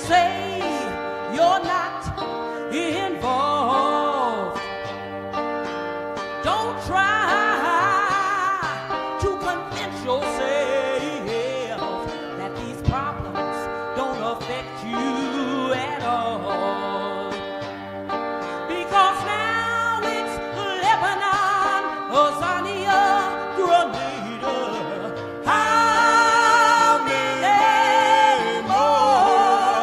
say you're not involved. Don't try to convince yourself that these problems don't affect you at all. Because now it's Lebanon, Azania, Grenada. How many more?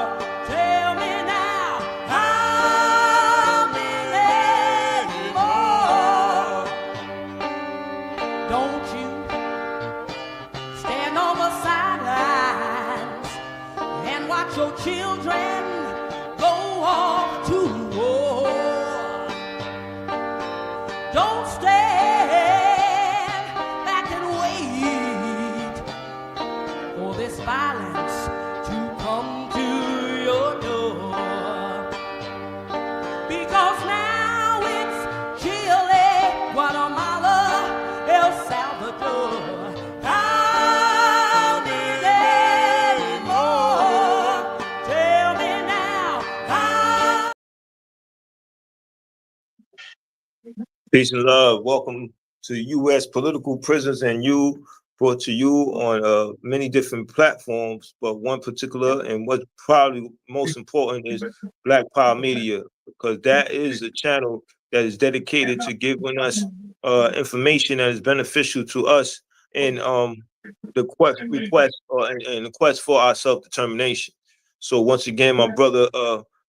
Tell me now. How many more? Don't you stand on the sidelines and watch your children go off to war. Don't stand back and wait for this violence to come to your door. Because now it's Chile, Guatemala, El Salvador. How many more? Tell me now. How? Peace and love. Welcome to U.S. Political Prisoners and You, brought to you on many different platforms, but one particular and what's probably most important is Black Power Media, because that is a channel that is dedicated to giving us information that is beneficial to us in the quest for our self-determination. So once again, my brother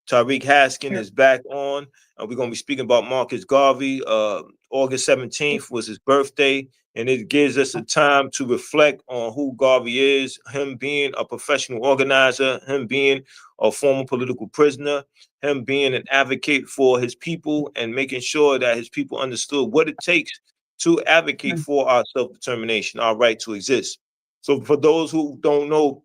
Tariq Haskin is back on. We're going to be speaking about Marcus Garvey. August 17th was his birthday, and it gives us a time to reflect on who Garvey is, him being a professional organizer, him being a former political prisoner, him being an advocate for his people and making sure that his people understood what it takes to advocate for our self-determination, our right to exist. So for those who don't know,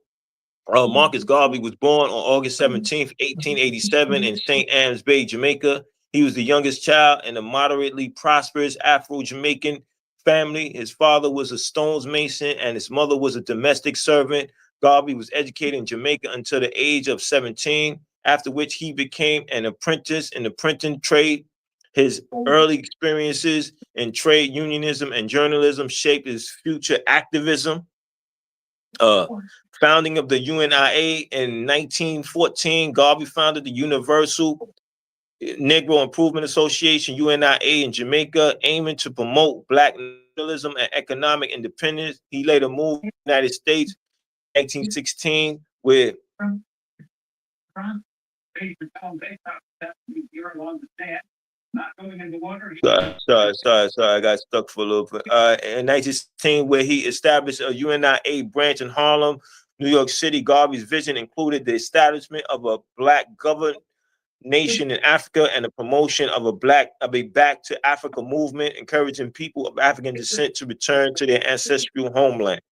Marcus Garvey was born on August 17th, 1887 in St. Ann's Bay, Jamaica. He was the youngest child in a moderately prosperous Afro-Jamaican family. His father was a stonesmason and his mother was a domestic servant. Garvey was educated in Jamaica until the age of 17, after which he became an apprentice in the printing trade. His early experiences in trade unionism and journalism shaped his future activism. Founding of the UNIA in 1914, Garvey founded the Universal Negro Improvement Association, UNIA, in Jamaica, aiming to promote Black nationalism and economic independence. He later moved to the United States in 1916 with Sorry, I got stuck for a little bit. In 1916, where he established a UNIA branch in Harlem, New York City. Garvey's vision included the establishment of a Black governed nation in Africa and the promotion of a Back to Africa movement, encouraging people of African descent to return to their ancestral homeland.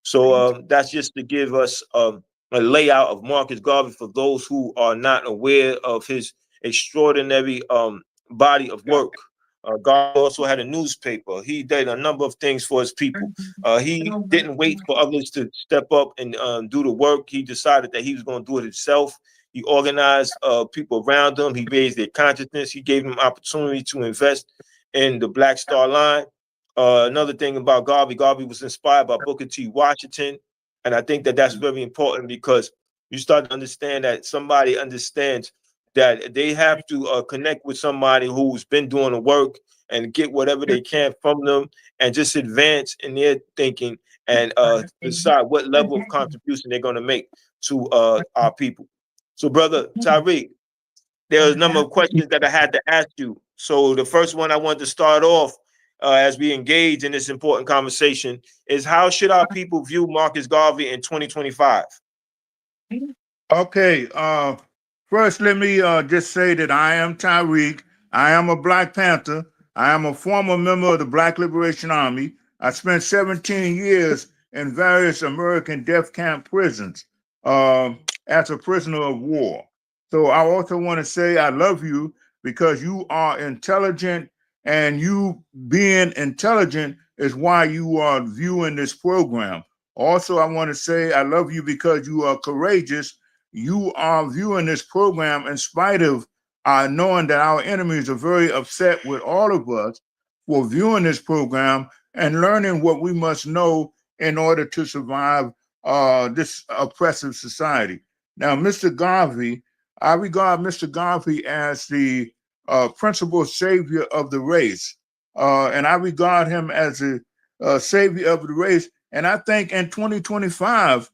So that's just to give us a layout of Marcus Garvey for those who are not aware of his extraordinary body of work. Garvey also had a newspaper. He did a number of things for his people. He didn't wait for others to step up and do the work. He decided that he was going to do it himself. He organized people around him. He raised their consciousness. He gave them opportunity to invest in the Black Star Line. Another thing about Garvey was inspired by Booker T. Washington. And I think that that's very important, because you start to understand that somebody understands that they have to connect with somebody who's been doing the work and get whatever they can from them and just advance in their thinking and decide what level of contribution they're going to make to our people. So, Brother Tariq, there are a number of questions that I had to ask you. So the first one I wanted to start off as we engage in this important conversation is, how should our people view Marcus Garvey in 2025? Okay. First, let me just say that I am Tariq. I am a Black Panther. I am a former member of the Black Liberation Army. I spent 17 years in various American death camp prisons as a prisoner of war. So I also want to say I love you because you are intelligent, and you being intelligent is why you are viewing this program. Also, I want to say I love you because you are courageous you are viewing this program in spite of knowing that our enemies are very upset with all of us for viewing this program and learning what we must know in order to survive this oppressive society. Now, Mr. Garvey, I regard Mr. Garvey as the principal savior of the race. And I regard him as a savior of the race. And I think in 2025,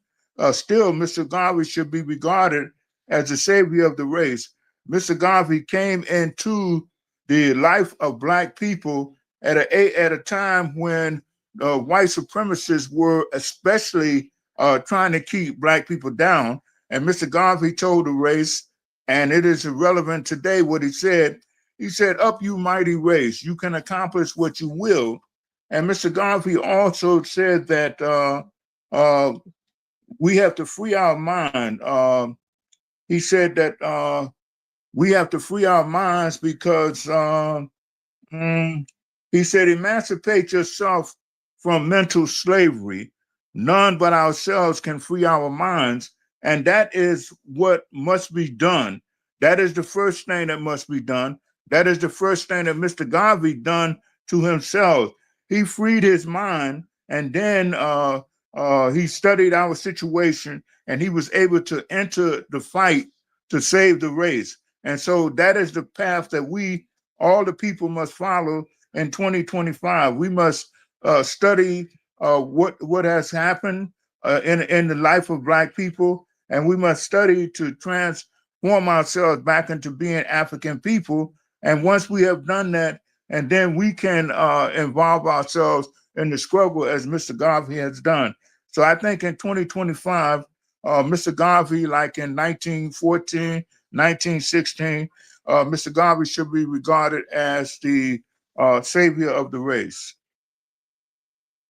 still, Mr. Garvey should be regarded as the savior of the race. Mr. Garvey came into the life of Black people at a time when white supremacists were especially trying to keep Black people down. And Mr. Garvey told the race, and it is irrelevant today what he said. He said, "Up, you mighty race, you can accomplish what you will." And Mr. Garvey also said that we have to free our mind. He said that we have to free our minds because he said, "Emancipate yourself from mental slavery. None but ourselves can free our minds." And that is what must be done. That is the first thing that must be done. That is the first thing that Mr. Garvey done to himself. He freed his mind, and then he studied our situation, and he was able to enter the fight to save the race. And so that is the path that we, all the people, must follow in 2025. We must study what has happened in the life of Black people, and we must study to transform ourselves back into being African people. And once we have done that, and then we can involve ourselves in the struggle as Mr. Garvey has done. So I think in 2025, Mr. Garvey, like in 1914, 1916, Mr. Garvey should be regarded as the savior of the race.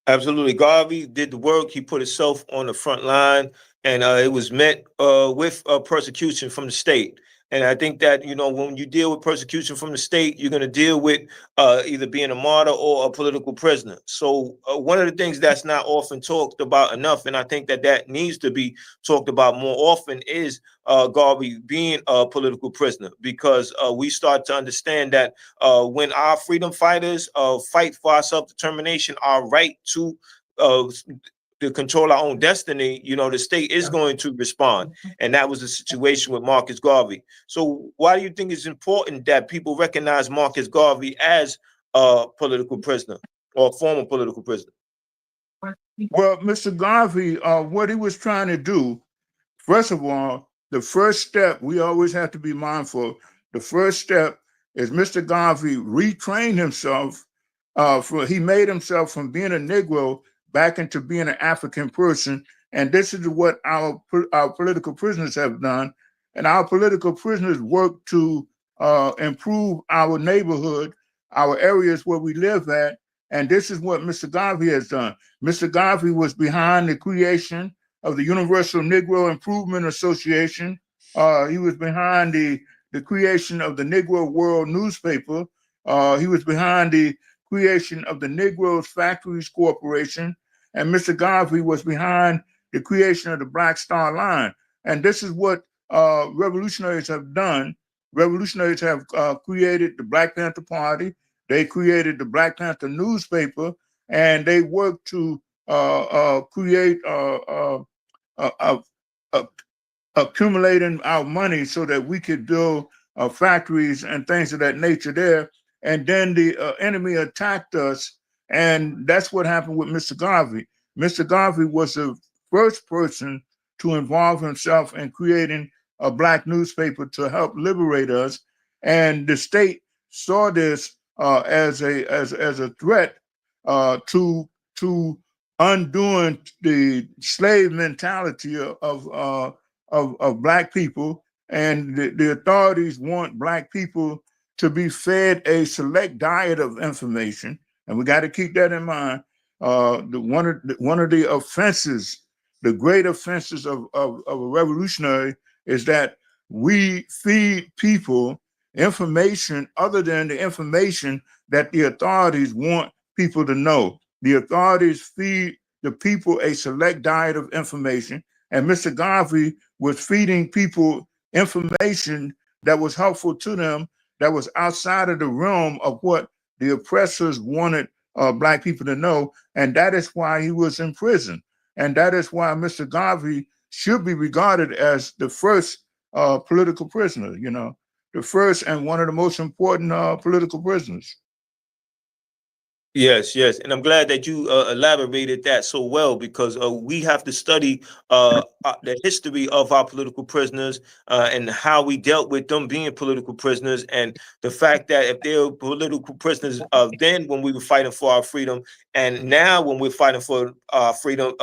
Absolutely. Garvey did the work. He put himself on the front line, and it was met with persecution from the state. And I think that, you know, when you deal with persecution from the state, you're going to deal with either being a martyr or a political prisoner. So one of the things that's not often talked about enough, and I think that that needs to be talked about more often, is Garvey being a political prisoner, because we start to understand that when our freedom fighters fight for our self-determination, our right to control our own destiny, you know, the state is going to respond. And that was the situation with Marcus Garvey. So why do you think it's important that people recognize Marcus Garvey as a political prisoner or a former political prisoner? Well, Mr. Garvey, what he was trying to do, first of all, the first step, we always have to be mindful. The first step is Mr. Garvey retrained himself. He made himself from being a Negro back into being an African person. And this is what our political prisoners have done. And our political prisoners work to improve our neighborhood, our areas where we live at. And this is what Mr. Garvey has done. Mr. Garvey was behind the creation of the Universal Negro Improvement Association. He was behind the creation of the Negro World newspaper. He was behind the creation of the Negroes Factories Corporation, and Mr. Garvey was behind the creation of the Black Star Line. And this is what revolutionaries have done. Revolutionaries have created the Black Panther Party. They created the Black Panther newspaper, and they worked to create accumulating our money so that we could build factories and things of that nature there. And then the enemy attacked us, and that's what happened with Mr. Garvey. Mr. Garvey was the first person to involve himself in creating a Black newspaper to help liberate us, and the state saw this as a threat to undoing the slave mentality of Black people, and the authorities want Black people to be fed a select diet of information, and we got to keep that in mind. One of the offenses, the great offenses of a revolutionary, is that we feed people information other than the information that the authorities want people to know. The authorities feed the people a select diet of information, And Mr. Garvey was feeding people information that was helpful to them, that was outside of the realm of what the oppressors wanted Black people to know. And that is why he was in prison. And that is why Mr. Garvey should be regarded as the first political prisoner, you know, the first and one of the most important political prisoners. Yes, yes, and I'm glad that you elaborated that so well, because we have to study the history of our political prisoners and how we dealt with them being political prisoners, and the fact that if they were political prisoners then when we were fighting for our freedom, and now when we're fighting for our freedom,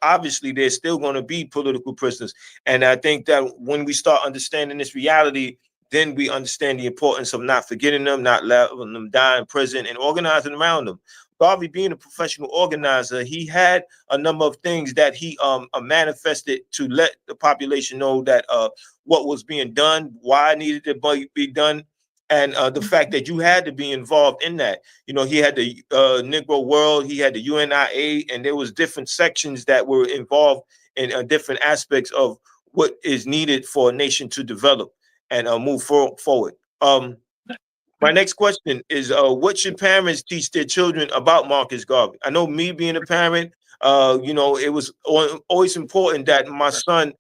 obviously they're still going to be political prisoners. And I think that when we start understanding this reality, then we understand the importance of not forgetting them, not letting them die in prison, and organizing around them. Garvey, being a professional organizer, he had a number of things that he manifested to let the population know that what was being done, why it needed to be done, and the fact that you had to be involved in that. You know, he had the Negro World, he had the UNIA, and there was different sections that were involved in different aspects of what is needed for a nation to develop and move forward. My next question is, what should parents teach their children about Marcus Garvey? I know, me being a parent, you know, it was always important that my son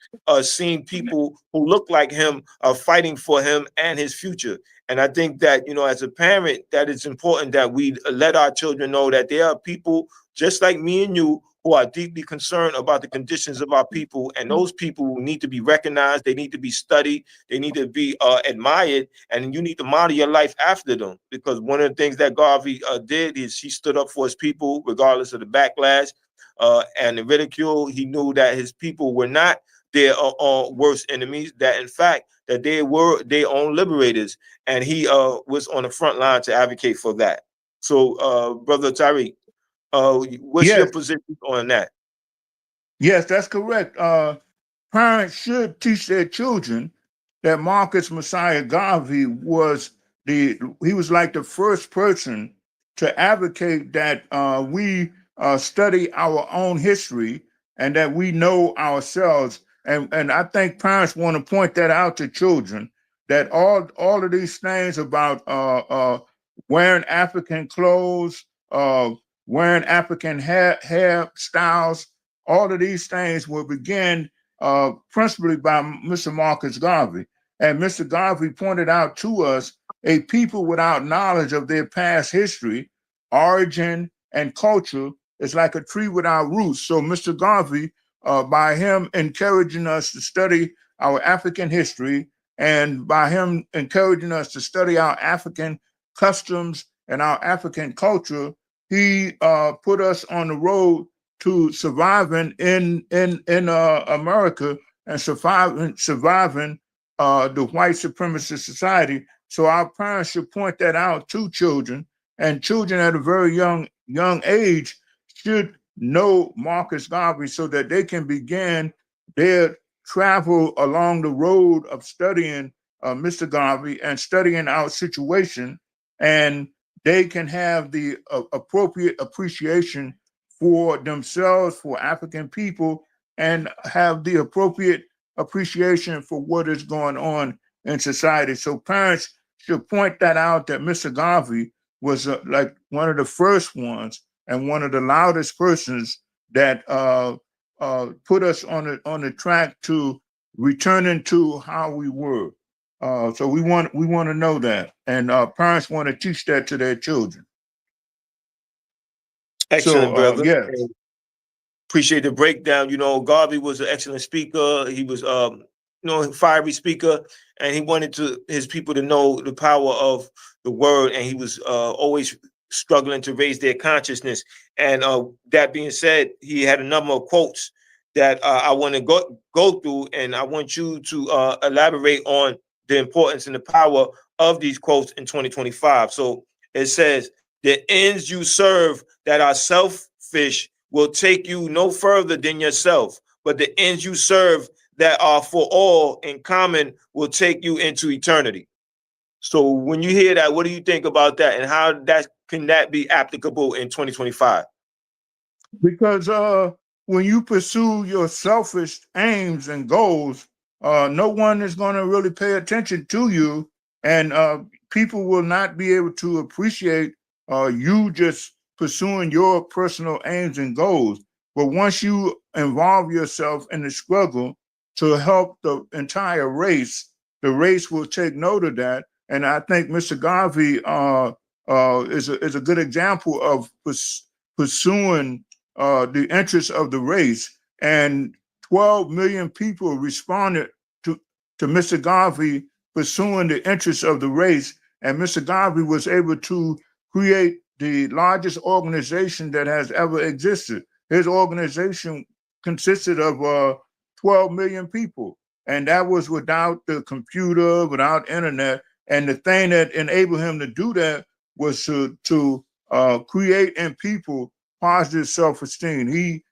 seen people who look like him fighting for him and his future. And I think that, you know, as a parent, that it's important that we let our children know that there are people just like me and you who are deeply concerned about the conditions of our people, and those people need to be recognized, they need to be studied, they need to be admired, and you need to model your life after them. Because one of the things that Garvey did is he stood up for his people regardless of the backlash and the ridicule. He knew that his people were not their worst enemies, that in fact that they were their own liberators, and he was on the front line to advocate for that. So Brother Tariq, what's your Yes, position on that? yes, that's correct. Parents should teach their children that Marcus Messiah Garvey he was like the first person to advocate that we study our own history and that we know ourselves. And I think parents want to point that out to children, that all of these things about wearing African clothes, wearing African hairstyles, all of these things will begin principally by Mr. Marcus Garvey. And Mr. Garvey pointed out to us a people without knowledge of their past history, origin, and culture is like a tree without roots. So Mr. Garvey, by him encouraging us to study our African history, and by him encouraging us to study our African customs and our African culture, he put us on the road to surviving in America and surviving the white supremacist society. So our parents should point that out to children, and children at a very young age should know Marcus Garvey so that they can begin their travel along the road of studying Mr. Garvey and studying our situation, and they can have the appropriate appreciation for themselves, for African people, and have the appropriate appreciation for what is going on in society. So parents should point that out, that Mr. Garvey was like one of the first ones and one of the loudest persons that put us on the track to returning to how we were. So we want to know that, and parents want to teach that to their children. Excellent, So brother. yes. Appreciate the breakdown. You know, Garvey was an excellent speaker. He was, you know, fiery speaker, and he wanted his people to know the power of the word, and he was always struggling to raise their consciousness. And that being said, he had a number of quotes that I want to go through, and I want you to elaborate on the importance and the power of these quotes in 2025. So it says, "The ends you serve that are selfish will take you no further than yourself, but the ends you serve that are for all in common will take you into eternity." So when you hear that, what do you think about that, and how that can be applicable in 2025? Because when you pursue your selfish aims and goals, no one is going to really pay attention to you, and people will not be able to appreciate you just pursuing your personal aims and goals. But once you involve yourself in the struggle to help the entire race, the race will take note of that. And I think Mr. Garvey is a good example of pursuing the interests of the race. And 12 million people responded to Mr. Garvey pursuing the interests of the race. And Mr. Garvey was able to create the largest organization that has ever existed. His organization consisted of 12 million people. And that was without the computer, without internet. And the thing that enabled him to do that was to create in people positive self-esteem. He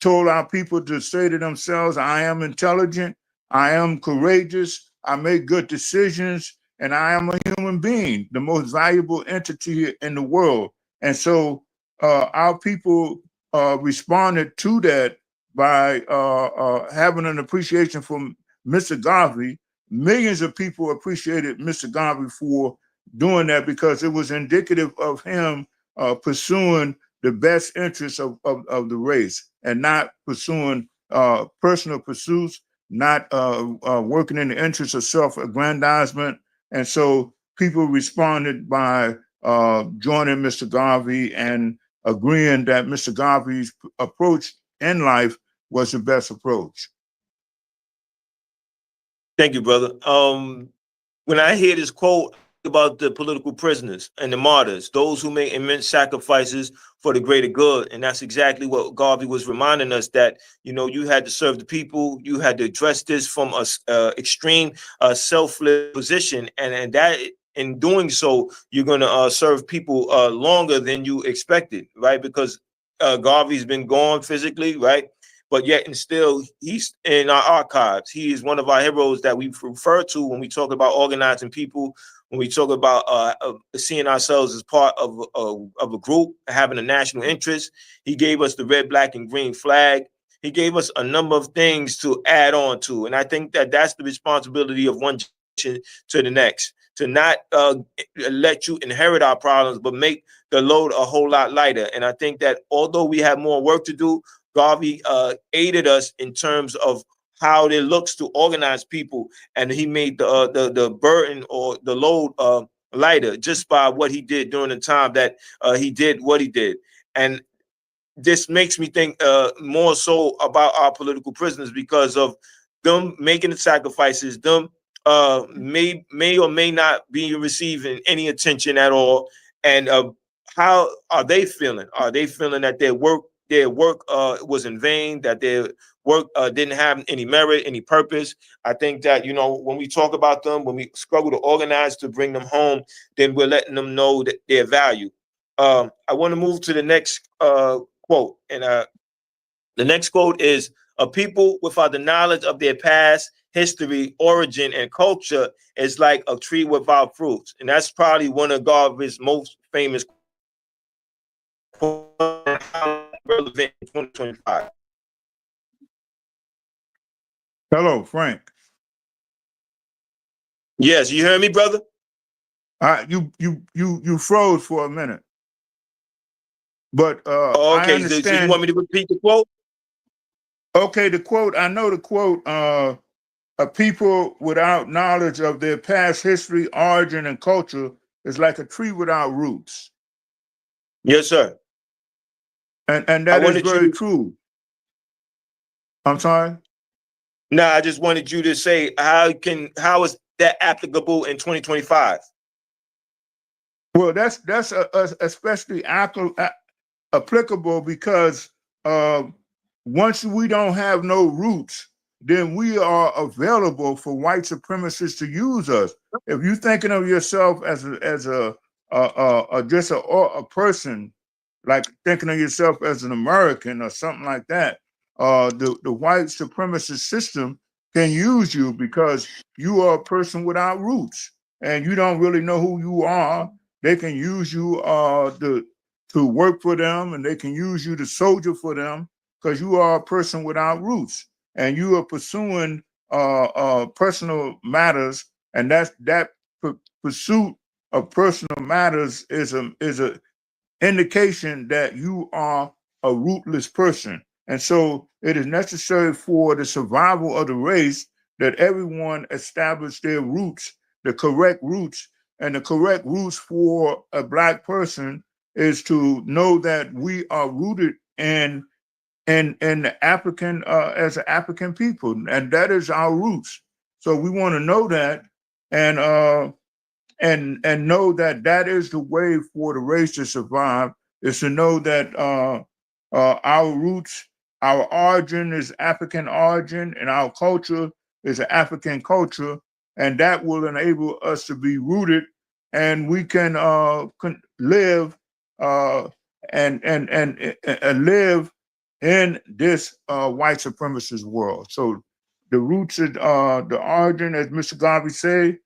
told our people to say to themselves, I am intelligent, I am courageous, I make good decisions, and I am a human being, the most valuable entity in the world. And so our people responded to that by having an appreciation for Mr. Garvey. Millions of people appreciated Mr. Garvey for doing that because it was indicative of him pursuing the best interests of the race and not pursuing personal pursuits, not working in the interest of self-aggrandizement. And so people responded by joining Mr. Garvey and agreeing that Mr. Garvey's approach in life was the best approach. Thank you, brother. When I hear this quote about the political prisoners and the martyrs, those who make immense sacrifices for the greater good, and that's exactly what Garvey was reminding us, that, you know, you had to serve the people, you had to address this from a extreme selfless position, and that in doing so, you're going to serve people longer than you expected, right? Because Garvey's been gone physically, right? But yet and still, he's in our archives. He is one of our heroes that we refer to when we talk about organizing people, when we talk about seeing ourselves as part of a group, having a national interest. He gave us the red, black, and green flag. He gave us a number of things to add on to. And I think that that's the responsibility of one generation to the next, to not let you inherit our problems, but make the load a whole lot lighter. And I think that although we have more work to do, Garvey aided us in terms of how it looks to organize people, and he made the burden or the load lighter just by what he did during the time that he did what he did. And this makes me think more so about our political prisoners because of them making the sacrifices, them may or may not be receiving any attention at all. And how are they feeling? Are they feeling that their work was in vain, that their work didn't have any merit, any purpose? I think that, you know, when we talk about them, when we struggle to organize to bring them home, then we're letting them know that their value. I want to move to the next quote. And the next quote is, a people without the knowledge of their past, history, origin, and culture is like a tree without fruits. And that's probably one of Garvey's most famous quotes, relevant in 2025. Hello, Frank. Yes, you hear me, brother? You froze for a minute. But okay, I understand. So you want me to repeat the quote? Okay, the quote, I know the quote, a people without knowledge of their past history, origin, and culture is like a tree without roots. Yes, sir. And that is very true. I'm sorry? No, I just wanted you to say how is that applicable in 2025? Well, that's especially applicable because once we don't have no roots, then we are available for white supremacists to use us. If you're thinking of yourself as a person, like thinking of yourself as an American or something like that, the white supremacist system can use you because you are a person without roots and you don't really know who you are. They can use you to work for them, and they can use you to soldier for them. because you are a person without roots, and you are pursuing personal matters, and that pursuit of personal matters is a indication that you are a rootless person. And so it is necessary for the survival of the race that everyone establish their roots, the correct roots. And the correct roots for a Black person is to know that we are rooted in the African, as an African people, and that is our roots. So we want to know that, and know that that is the way for the race to survive, is to know that our roots, our origin is African origin, and our culture is an African culture, and that will enable us to be rooted, and we can live and live in this white supremacist world. So the roots of the origin, as Mr. Garvey said,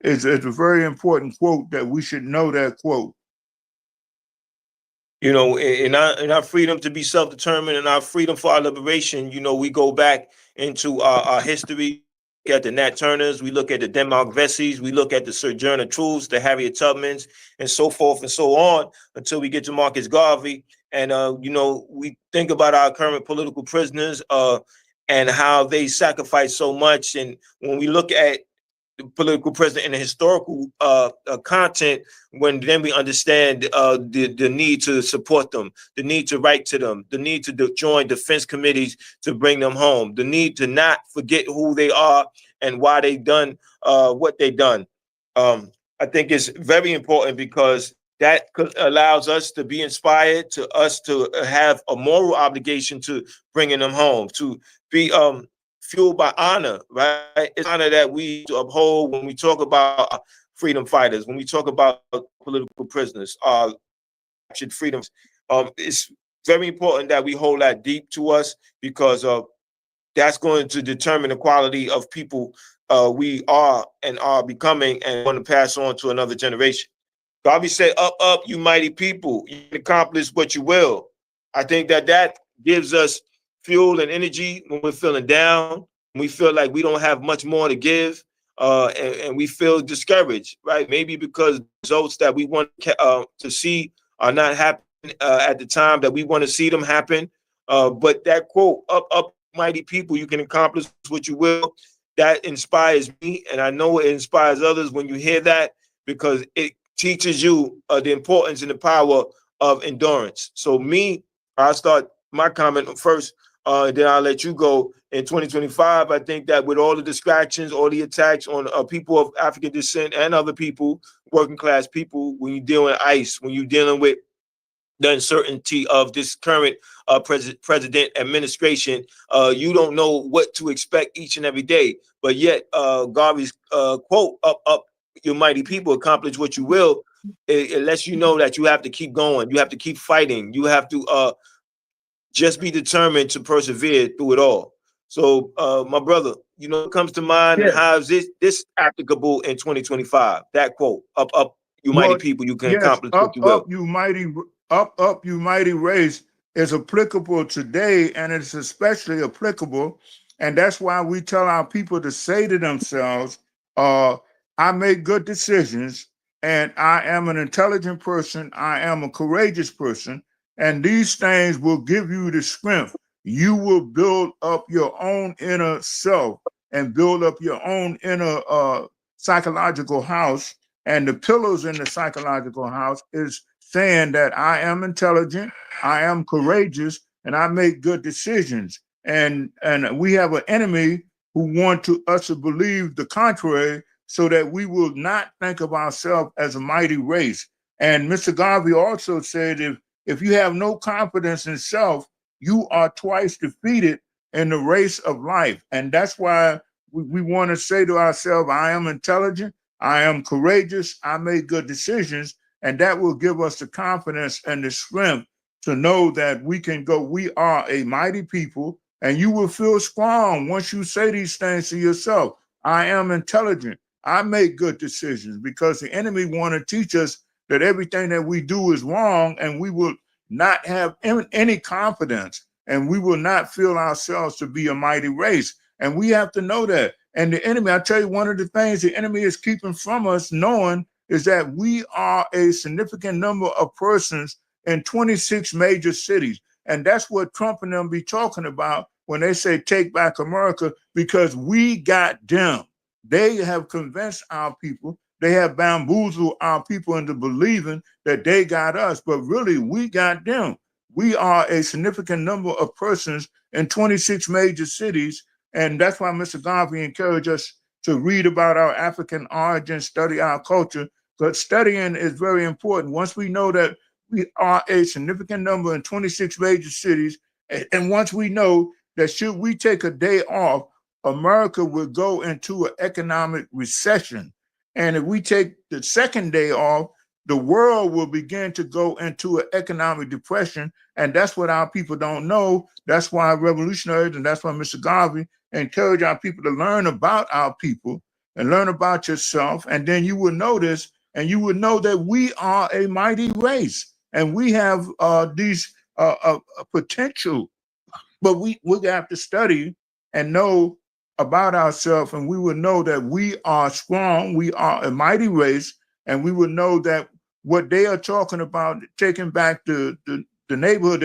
is a very important quote that we should know that quote. You know, in our freedom to be self-determined and our freedom for our liberation, you know, we go back into our history, at the Nat Turners, we look at the Denmark Vessies, we look at the Sojourner Truths, the Harriet Tubmans, and so forth and so on, until we get to Marcus Garvey. And, you know, we think about our current political prisoners and how they sacrifice so much. And when we look at the political prisoner in the historical content, when then we understand the need to support them, the need to write to them, the need to join defense committees to bring them home, the need to not forget who they are and why they done what they done. I think it's very important, because that allows us to be inspired, to us to have a moral obligation to bringing them home, to be fueled by honor, right? It's honor that we uphold when we talk about freedom fighters, when we talk about political prisoners, captured freedoms. It's very important that we hold that deep to us, because that's going to determine the quality of people we are and are becoming, and want to pass on to another generation. Garvey said, "Up, up, you mighty people, you can accomplish what you will." I think that gives us fuel and energy when we're feeling down, when we feel like we don't have much more to give, and we feel discouraged, right? Maybe because results that we want to see are not happening at the time that we want to see them happen. But that quote, "Up, up, mighty people, you can accomplish what you will," that inspires me, and I know it inspires others when you hear that, because it teaches you the importance and the power of endurance. So I'll start my comment first, then I'll let you go. In 2025, I think that with all the distractions, all the attacks on people of African descent and other people, working class people, when you're dealing with ICE, when you're dealing with the uncertainty of this current president administration, you don't know what to expect each and every day. But yet, Garvey's quote, "Up, up, you mighty people, accomplish what you will," it lets you know that you have to keep going. You have to keep fighting. You have to just be determined to persevere through it all. So, my brother, you know, what comes to mind, and Yes. how is this applicable in 2025? That quote, "Up, up, you mighty Well, people, you can yes, accomplish what you will." up, you mighty race is applicable today, and it's especially applicable. And that's why we tell our people to say to themselves, I make good decisions, and I am an intelligent person, I am a courageous person, and these things will give you the strength. You will build up your own inner self and build up your own inner psychological house. And the pillars in the psychological house is saying that I am intelligent, I am courageous, and I make good decisions. And we have an enemy who want us to believe the contrary, so that we will not think of ourselves as a mighty race. And Mr. Garvey also said, if you have no confidence in self, you are twice defeated in the race of life. And that's why we want to say to ourselves, I am intelligent, I am courageous, I make good decisions, and that will give us the confidence and the strength to know that we can go, we are a mighty people, and you will feel strong once you say these things to yourself. I am intelligent, I make good decisions, because the enemy want to teach us that everything that we do is wrong, and we will not have any confidence, and we will not feel ourselves to be a mighty race. And we have to know that. And the enemy, I tell you, one of the things the enemy is keeping from us knowing is that we are a significant number of persons in 26 major cities. And that's what Trump and them be talking about when they say take back America, because we got them. They have convinced our people. They have bamboozled our people into believing that they got us, but really we got them. We are a significant number of persons in 26 major cities. And that's why Mr. Garvey encouraged us to read about our African origin, study our culture. But studying is very important. Once we know that we are a significant number in 26 major cities, and once we know that should we take a day off, America will go into an economic recession. And if we take the second day off, the world will begin to go into an economic depression. And that's what our people don't know. That's why revolutionaries, and that's why Mr. Garvey encourage our people to learn about our people and learn about yourself. And then you will notice, and you will know that we are a mighty race. And we have these potential, but we have to study and know about ourselves, and we will know that we are strong, we are a mighty race, and we will know that what they are talking about, taking back the neighborhood,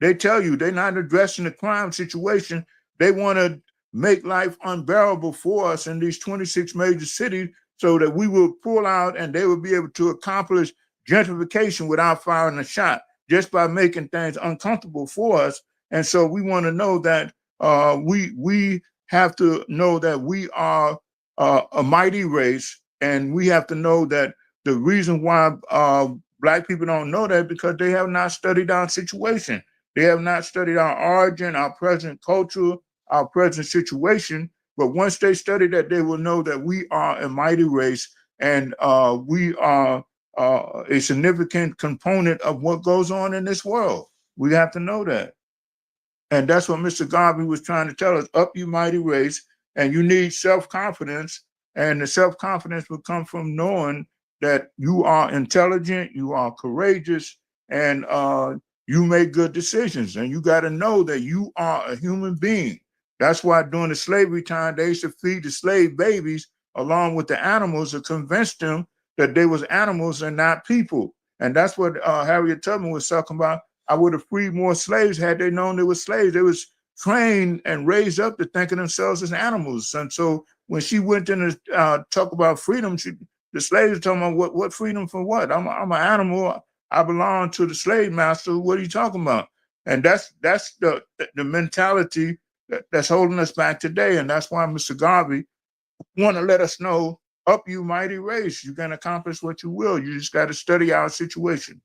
they tell you they're not addressing the crime situation. They want to make life unbearable for us in these 26 major cities so that we will pull out and they will be able to accomplish gentrification without firing a shot, just by making things uncomfortable for us. And so we want to know that we have to know that we are a mighty race, and we have to know that the reason why Black people don't know that because they have not studied our situation. They have not studied our origin, our present culture, our present situation. But once they study that, they will know that we are a mighty race, and we are a significant component of what goes on in this world. We have to know that. And that's what Mr. Garvey was trying to tell us, up you mighty race, and you need self-confidence. And the self-confidence will come from knowing that you are intelligent, you are courageous, and you make good decisions. And you got to know that you are a human being. That's why during the slavery time, they used to feed the slave babies along with the animals to convince them that they was animals and not people. And that's what Harriet Tubman was talking about. I would have freed more slaves had they known they were slaves. They was trained and raised up to think of themselves as animals. And so when she went in to talk about freedom, the slaves told me, what freedom for what? I'm an animal. I belong to the slave master. What are you talking about? And that's the mentality that's holding us back today. And that's why Mr. Garvey want to let us know, up you mighty race. You can accomplish what you will. You just got to study our situation.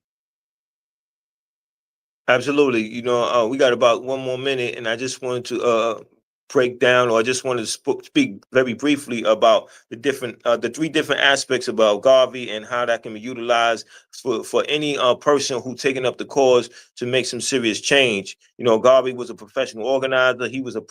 Absolutely. We got about 1 more minute, and I just wanted to break down, or I just wanted to speak very briefly about the three different aspects about Garvey and how that can be utilized for any person who taking up the cause to make some serious change. Garvey was a professional organizer. He was a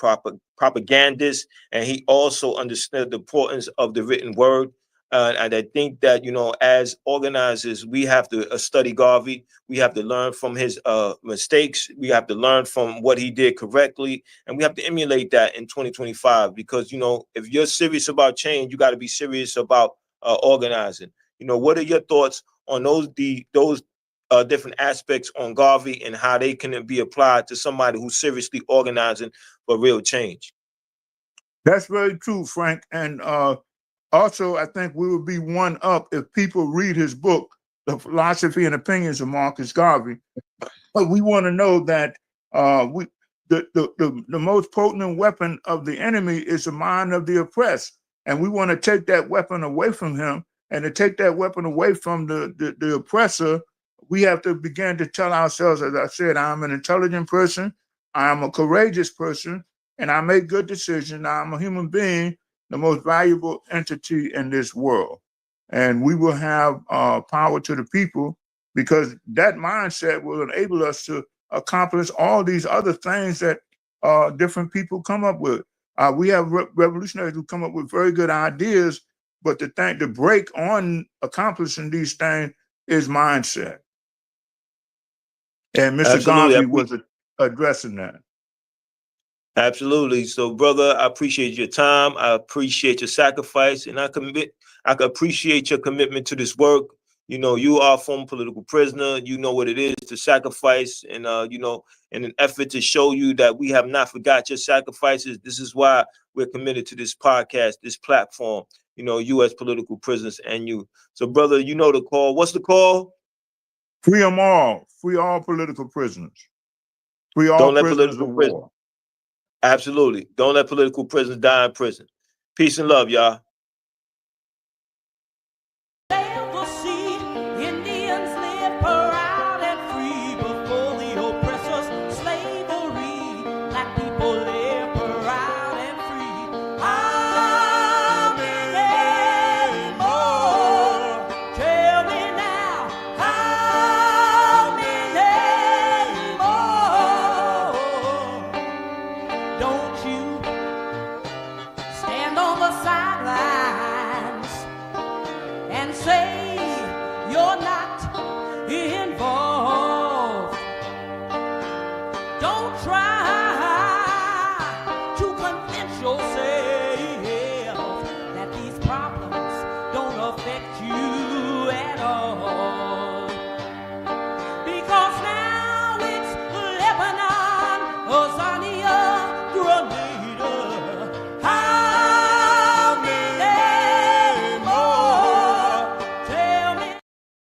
propagandist, and he also understood the importance of the written word. And I think that, as organizers, we have to study Garvey. We have to learn from his mistakes. We have to learn from what he did correctly. And we have to emulate that in 2025. Because, if you're serious about change, you got to be serious about organizing. What are your thoughts on those different aspects on Garvey and how they can be applied to somebody who's seriously organizing for real change? That's very true, Frank. And also, I think we would be one up if people read his book, The Philosophy and Opinions of Marcus Garvey. But we want to know that the most potent weapon of the enemy is the mind of the oppressed. And we want to take that weapon away from him. And to take that weapon away from the oppressor, we have to begin to tell ourselves, as I said, I'm an intelligent person, I'm a courageous person, and I make good decisions. I'm a human being, the most valuable entity in this world. And we will have power to the people, because that mindset will enable us to accomplish all these other things that different people come up with. We have revolutionaries who come up with very good ideas, but the break on accomplishing these things is mindset. And Mr. Absolutely. Garvey was addressing that. Absolutely. So, brother, I appreciate your time. I appreciate your sacrifice, and I appreciate your commitment to this work. You know, you are a former political prisoner. You know what it is to sacrifice, and you know, in an effort to show you that we have not forgot your sacrifices. This is why we're committed to this podcast, this platform. You know, you as political prisoners and you. So, brother, you know the call. What's the call? Free them all. Free all political prisoners. Free all Don't let prisoners political of prisoners. war. Absolutely. Don't let political prisoners die in prison. Peace and love, y'all.